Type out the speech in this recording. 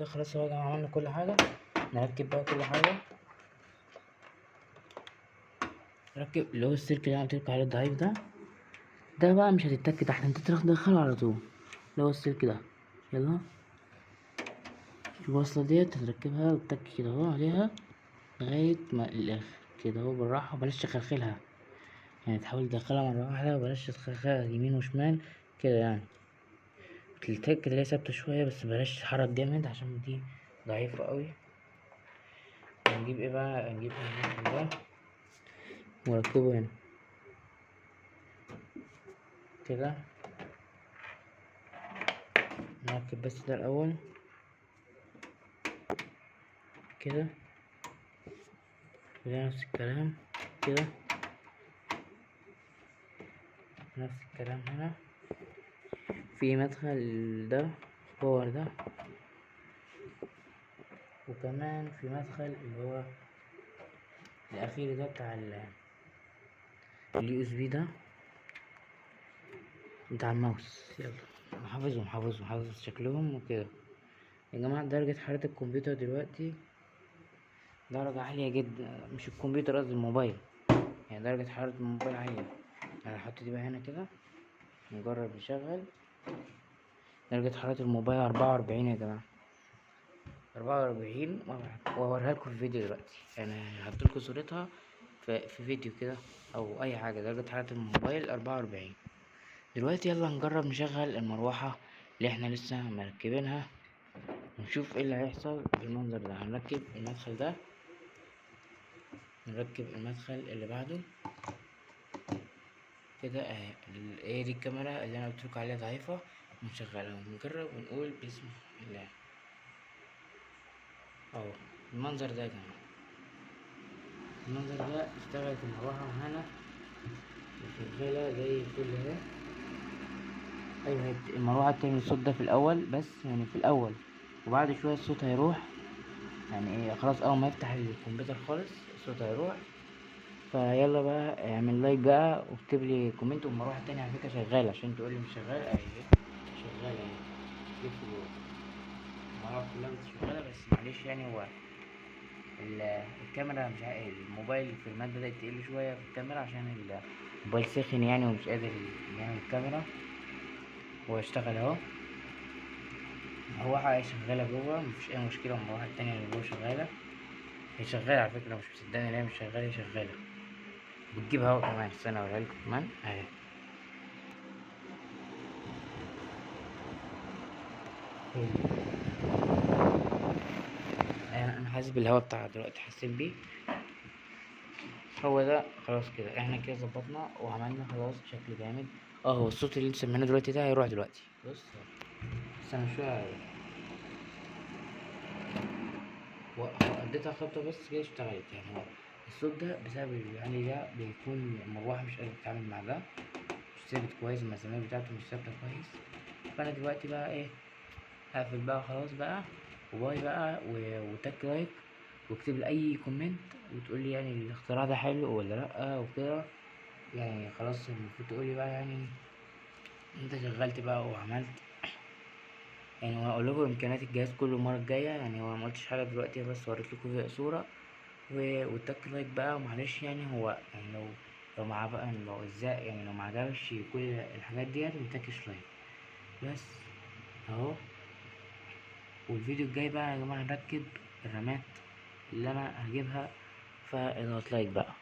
كده خلاص اهو يا جماعة، عملنا كل حاجة. نركب بقى كل حاجة. نركب اللي هو السلك اللي انا قلتلك عليه الضعيف ده بقى مش هتتك تحت، انت تروح تدخله على طول اللي هو السلك ده. يلا الوصلة ديت هتركبها وتتك كده اهو عليها لغاية ما الاخر كده اهو بالراحة، وبلاش تخلخلها، يعني تحاول تدخلها مرة واحدة وبلاش تخلخلها يمين وشمال كده يعني. التك تلاقيها ثابتة شوية، بس بلاش تتحرك جامد عشان دي ضعيفة قوي. هنجيب ايه بقى؟ هنجيب المدخل ده ونركبه هنا كده. نركب بس ده الأول كده، وده نفس الكلام كده، نفس الكلام هنا. في مدخل ده باور ده، وكمان في مدخل اللي هو الأخير ده بتاع اليو اس بي ده بتاع الماوس. يلا حافظ شكلهم وكده. يا جماعة درجة حرارة الكمبيوتر دلوقتي درجة عالية جدا، مش الكمبيوتر قصدي الموبايل، يعني درجة حرارة الموبايل عالية. انا هحط دي بقى هنا كده، نجرب نشغل. درجة حرارة الموبايل 44 يا جماعة، 44. وهوريها لكم في فيديو دلوقتي، يعني هحطلكوا صورتها في فيديو كده او اي حاجة. درجة حرارة الموبايل 44 دلوقتي. يلا نجرب نشغل المروحة اللي احنا لسه مركبينها ونشوف ايه اللي هيحصل بالمنظر ده. هنركب المدخل ده، نركب المدخل اللي بعده كده اهي. ايه دي الكاميرا اللي انا قلتلكوا عليها ضعيفة، ونشغلها ونجرب ونقول بسم الله. اهو المنظر ده يا جماعة، المنظر ده اشتغلت المروحة معانا وشغالة زي الفل اهي. ايوه المروحة بتعمل الصوت ده في الاول بس، يعني في الاول، وبعد شوية الصوت هيروح. يعني ايه خلاص اول ما يفتح الكمبيوتر خالص الصوت هيروح. فيلا بقى اعمل لايك بقى واكتب لي كومنت. والمروحة التانية على فكرة شغالة، عشان تقولي مش شغال اهي شغالة اهي. شوف المروحة كلها شغالة، بس معلش يعني هو الكاميرا مش الموبايل في المادة بدأت تقل شوية في الكاميرا، عشان الموبايل سخن يعني ومش قادر يعمل الكاميرا. هو اشتغل اهو، المروحة شغالة جوه مفيش أي مشكلة. المروحة التانية اللي جوه شغالة، هي شغالة على فكرة، مش مصدقني إن هي مش شغالة، هي شغالة. بتجيب هوا كمان، استنى أوريها لكم كمان أهي. أنا حاسس بالهوا بتاعها دلوقتي، حسيت بيه. هو ده خلاص كده، احنا كده ظبطنا وعملنا خلاص شكل جامد. هو الصوت اللي انت سمعناه دلوقتي ده هيروح دلوقتي. بص استنى شوية، اديتها خبطة بس كده اشتغلت. يعني هو الصوت ده بسبب يعني ده بيكون المروحة مش قادرة تتعامل مع ده، مش ثابت كويس، المسامير بتاعته مش ثابتة كويس. فأنا دلوقتي بقى ايه، هقفل بقى خلاص بقى، وباي بقى وتك لايك، واكتب لي أي كومنت وتقول لي يعني الاختراع ده حلو ولا لأ وكده. يعني خلاص المفروض تقولي بقى يعني انت شغلت بقى وعملت. يعني هقول لكم امكانيات الجهاز كل المره الجايه، يعني هو ما قلتش حاجه دلوقتي بس وريت لكم فيها صوره. والتك لايك بقى ومعلش يعني هو يعني لو مع بقى لو ازاي يعني لو معجبش كل الحاجات ديت متكش لايك بس اهو. والفيديو الجاي بقى يا جماعه هنركب الرامات اللي انا هجيبها، فاضغط لايك بقى.